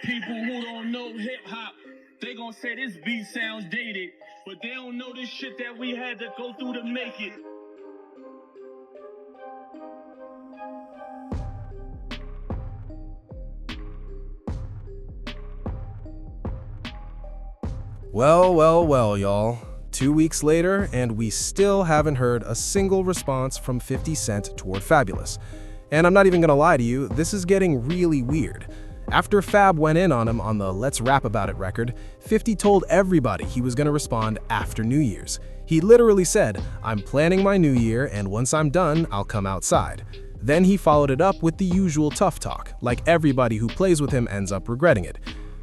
People who don't know hip hop, they gon' say this beat sounds dated, but they don't know this shit that we had to go through to make it. Well, y'all. 2 weeks later, and we still haven't heard a single response from 50 Cent toward Fabolous. And I'm not even gonna lie to you, this is getting really weird. After Fab went in on him on the Let's Rap About It record, 50 told everybody he was gonna respond after New Year's. He literally said, "I'm planning my new year, and once I'm done, I'll come outside." Then he followed it up with the usual tough talk, like everybody who plays with him ends up regretting it.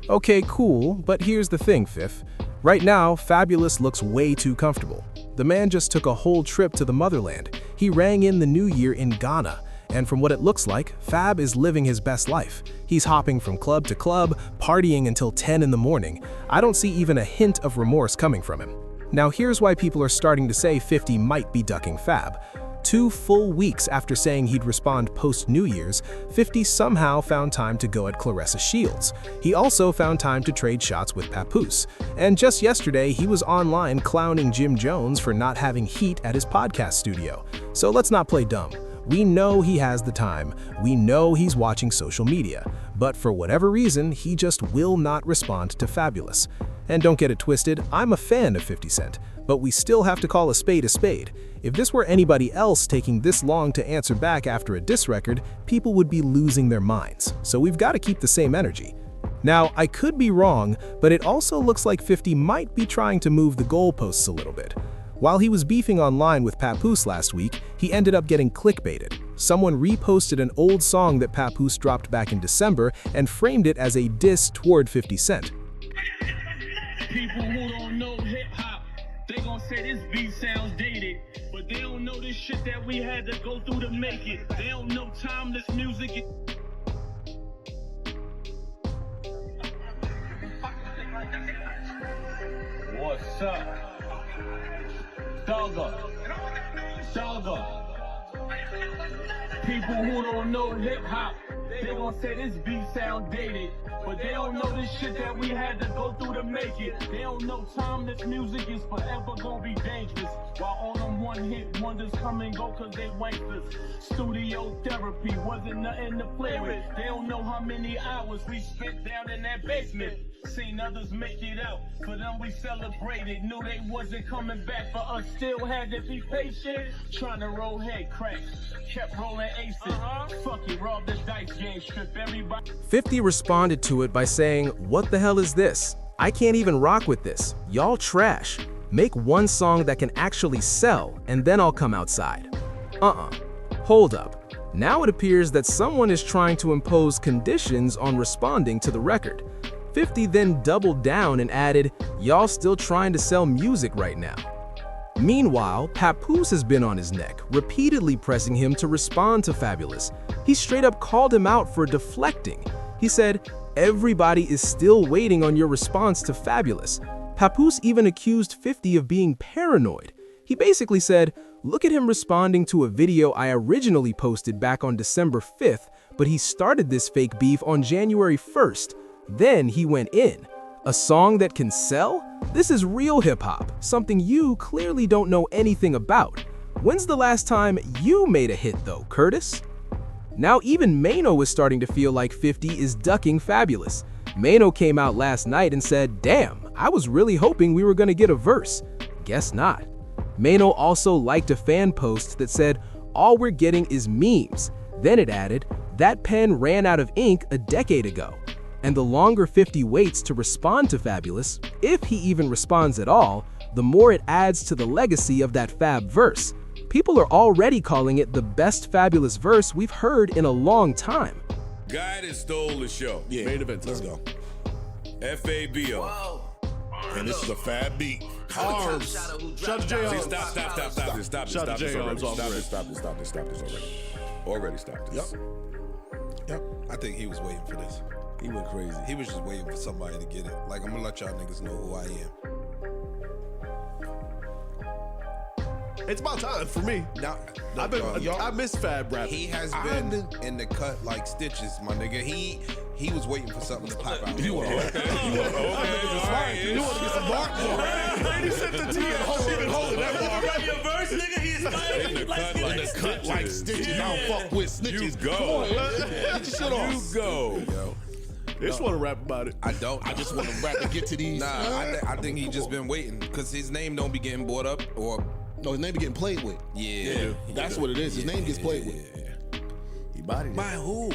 Okay, cool, but here's the thing, Fifth. Right now, Fabolous looks way too comfortable. The man just took a whole trip to the motherland. He rang in the new year in Ghana. And from what it looks like, Fab is living his best life. He's hopping from club to club, partying until 10 in the morning. I don't see even a hint of remorse coming from him. Now here's why people are starting to say 50 might be ducking Fab. 2 full weeks after saying he'd respond post-New Year's, 50 somehow found time to go at Claressa Shields. He also found time to trade shots with Papoose. And just yesterday, he was online clowning Jim Jones for not having heat at his podcast studio. So let's not play dumb. We know he has the time. We know he's watching social media. But for whatever reason, he just will not respond to Fabolous. And don't get it twisted, I'm a fan of 50 Cent, but we still have to call a spade a spade. If this were anybody else taking this long to answer back after a diss record, people would be losing their minds. So we've got to keep the same energy. Now, I could be wrong, but it also looks like 50 might be trying to move the goalposts a little bit. While he was beefing online with Papoose last week, he ended up getting clickbaited. Someone reposted an old song that Papoose dropped back in December and framed it as a diss toward 50 Cent. People who don't know hip hop, they gon' say this beat sounds dated, but they don't know this shit that we had to go through to make it. They don't know timeless music. What's up? Dogger. People who don't know hip hop, they gon' say this beat sound dated, but they don't know this shit that we had to go through to make it. They don't know timeless music is forever gonna be dangerous. While all them one-hit wonders come and go cause they wankers. Studio therapy wasn't nothing to play with. They don't know how many hours we spent down in that basement. Seen others make it out, for them we celebrated. Knew they wasn't coming back, for us still had to be patient. Trying to roll head cracks, kept rolling aces. Fuck it, rob the dice game, strip everybody. 50 responded to it by saying, "What the hell is this? I can't even rock with this. Y'all trash. Make one song that can actually sell, and then I'll come outside." Hold up. Now it appears that someone is trying to impose conditions on responding to the record. 50 then doubled down and added, "Y'all still trying to sell music right now." Meanwhile, Papoose has been on his neck, repeatedly pressing him to respond to Fabolous. He straight up called him out for deflecting. He said, "Everybody is still waiting on your response to Fabolous." Papoose even accused 50 of being paranoid. He basically said, "Look at him responding to a video I originally posted back on December 5th, but he started this fake beef on January 1st. Then he went in. A song that can sell? This is real hip-hop, something you clearly don't know anything about. When's the last time you made a hit though, Curtis?" Now even Maino is starting to feel like 50 is ducking Fabolous. Maino came out last night and said, "Damn, I was really hoping we were gonna get a verse. Guess not." Maino also liked a fan post that said, "All we're getting is memes." Then it added, "That pen ran out of ink a decade ago." And the longer 50 waits to respond to Fabolous, if he even responds at all, the more it adds to the legacy of that Fab verse. People are already calling it the best Fabolous verse we've heard in a long time. Guy that stole the show. Yeah, Main event. let's go. Fabo. And this is a Fab beat. Arms. Shout to J. See, Arms. stop Shout to this J. Arms off already. rip. Stop this already. Already stop this. Yep. I think he was waiting for this. He went crazy. He was just waiting for somebody to get it. Like, I'm gonna let y'all niggas know who I am. It's about time for me. Now, I miss Fab rapping. He has been in the cut like stitches, my nigga. He was waiting for something to pop out. You want to get some bark more, right? He sent the T and holding that bar. Your verse, nigga, he's In the cut like Cut like stitches. I don't fuck with snitches. You go. Come on, get your shit off. You go. Yo, They just want to rap about it. I don't. I just want to rap and get to these. Nah, I think he just been waiting because his name don't be getting brought up or. No, his name be getting played with. Yeah. That's what it is. His name gets played with. He bodied By who?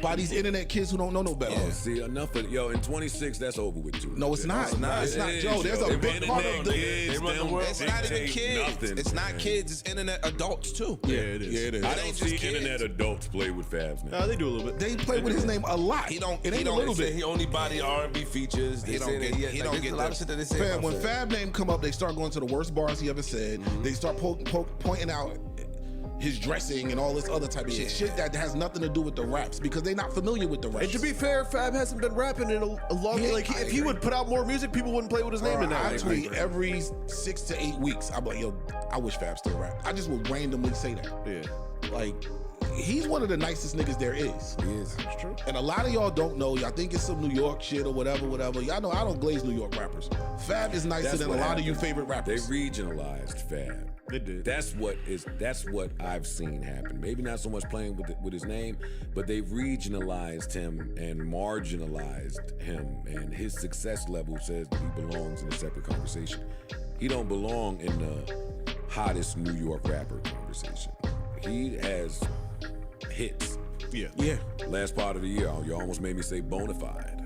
By these internet kids who don't know no better. Oh, see, enough of in 26 that's over with too. No, it's not. It's not, Joe. There's a big part of the. They run the world. It's not even kids. It's not kids. It's internet adults too. Yeah, it is. Yeah, it is. I It don't ain't see just kids. internet adults play with Fabs now. They do a little bit. They play with his name a lot. He don't. It He ain't a don't. little They say bit. he only body R&B features. They He don't say get- that he like, don't there's get a lot that. of shit that they say. Fam, about when Fab. Fab name come up, they start going to the worst bars he ever said. They start pointing out his dressing and all this other type of shit that has nothing to do with the raps because they're not familiar with the raps. And to be fair, Fab hasn't been rapping in a long Yeah, like I if he agree. would put out more music, people wouldn't play with his name in that. I tweet every 6 to 8 weeks. I'm like, yo, I wish Fab still rap. I just will randomly say that. Yeah. Like, he's one of the nicest niggas there is. He is. That's true. And a lot of y'all don't know. Y'all think it's some New York shit or whatever. Y'all know I don't glaze New York rappers. Fab is nicer That's than a what lot of you happened. favorite They rappers. regionalized Fab. They did. That's what I've seen happen. Maybe not so much playing with his name, but they've regionalized him and marginalized him, and his success level says that he belongs in a separate conversation. He don't belong in the hottest New York rapper conversation. He has hits. Yeah. Last part of the year, you almost made me say bona fide.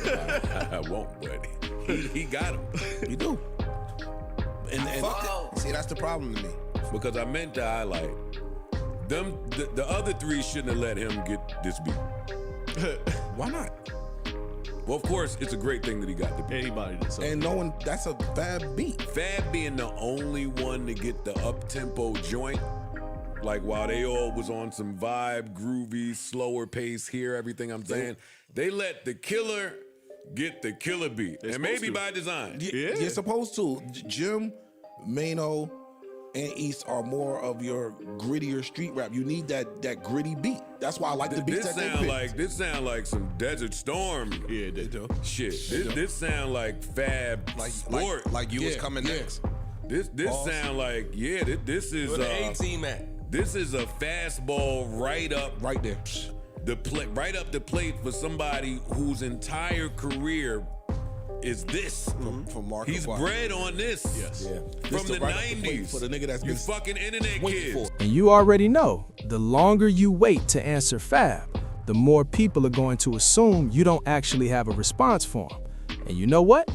I won't, but he got him. You do. And Fuck it. See, that's the problem to me. Because I meant to highlight them. The other three shouldn't have let him get this beat. why not? Well, of course, it's a great thing that he got the beat. Anybody did something. And knowing that's a Fab beat. Fab being the only one to get the up-tempo joint, like while they all was on some vibe, groovy, slower pace, hear everything I'm saying, they let the killer get the killer beat. And maybe by design. You're supposed to. Jim, Maino, and East are more of your grittier street rap. You need that gritty beat. That's why I like the beats that they pick. This sound like some Desert Storm. Yeah, they do. Shit. This sound like Fab Sport. Like you was coming next. This sound like this is Where the A-team at? this is a fastball right up Right there. the plate, right up the plate for somebody whose entire career is this. From Mark. He's bred on this. Yes. Yeah. From This the right up the plate 90s. for the nigga that's you been fucking internet waiting kids. for. And you already know, the longer you wait to answer Fab, the more people are going to assume you don't actually have a response for him. And you know what?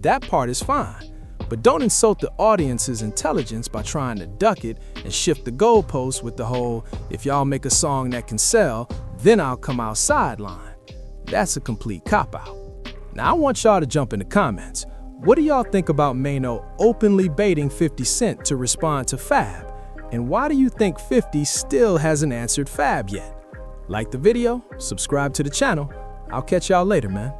That part is fine. But don't insult the audience's intelligence by trying to duck it and shift the goalposts with the whole, if y'all make a song that can sell, then I'll come out sideline. That's a complete cop-out. Now I want y'all to jump in the comments. What do y'all think about Maino openly baiting 50 Cent to respond to Fab? And why do you think 50 still hasn't answered Fab yet? Like the video, subscribe to the channel. I'll catch y'all later, man.